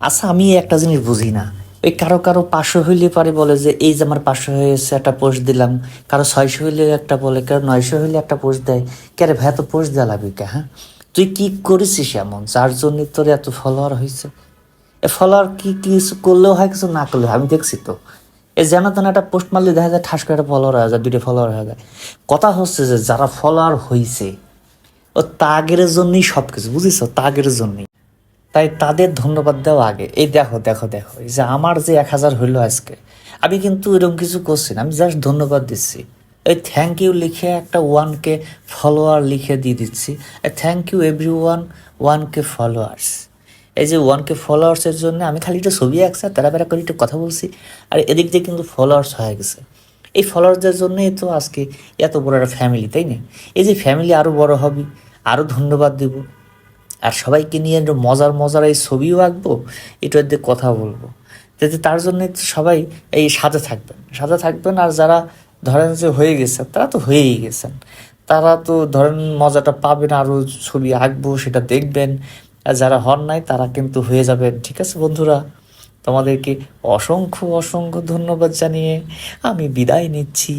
আচ্ছা, আমি একটা জিনিস বুঝি না, ওই কারো কারো 500 হইলে পারে বলে যে এই যে আমার 500 হয়েছে একটা পোস্ট দিলাম, কারো 600 হইলে একটা বলে, কারো 900 হইলে একটা পোস্ট দেয়। কে ভাই, এত পোস্ট দেওয়া লাগবে কে? হ্যাঁ, তুই কি করেছিস এমন যার জন্য তোর এত ফলোয়ার হয়েছে? এ ফলোয়ার কি কিছু করলেও হয়, কিছু না করলেও হয়, আমি দেখছি তো। এই যেন তেন একটা পোস্ট মারলে দেখা যায় ঠাস করে একটা ফলোয়ার হয়ে যায়, 2টা ফলোয়ার হয়ে যায়। কথা হচ্ছে যে যারা ফলোয়ার হয়েছে ও তাগের জন্যই সব কিছু, বুঝিস, তাগের জন্যই। তাই তাদের ধন্যবাদ দেওয়া আগে। এই দেখো দেখো দেখো, এই যে আমার যে 1000 হইলো আজকে, আমি কিন্তু এরকম কিছু করছি না, আমি জাস্ট ধন্যবাদ দিচ্ছি। এই থ্যাংক ইউ লিখে একটা 1K ফলোয়ার লিখে দিয়ে দিচ্ছি। Thank you every 1K followers. এই যে 1K ফলোয়ার্সের জন্য আমি খালি একটা ছবি আঁকছি, তারা বেড়া করে একটু কথা বলছি, আর এদিক দিয়ে কিন্তু ফলোয়ার্স হয়ে গেছে। এই ফলোয়ার্সদের জন্যই তো আজকে এত বড় একটা ফ্যামিলি, তাই না? এই যে ফ্যামিলি আরও বড় হবে, আরও ধন্যবাদ দেব, আর সবাইকে নিয়ে একটু মজার মজার এই ছবিও আঁকবো, এটার দিয়ে কথা বলবো। যাতে তার জন্য সবাই এই সাথে থাকবেন, সাথে থাকবেন। আর যারা ধরেন যে হয়ে গেছে, তারা তো হয়েই গেছেন, তারা তো ধরেন মজাটা পাবেন, আরও ছবি আঁকবো সেটা দেখবেন। আর যারা হন নাই তারা কিন্তু হয়ে যাবেন। ঠিক আছে বন্ধুরা, তোমাদেরকে অসংখ্য অসংখ্য ধন্যবাদ জানিয়ে আমি বিদায় নিচ্ছি।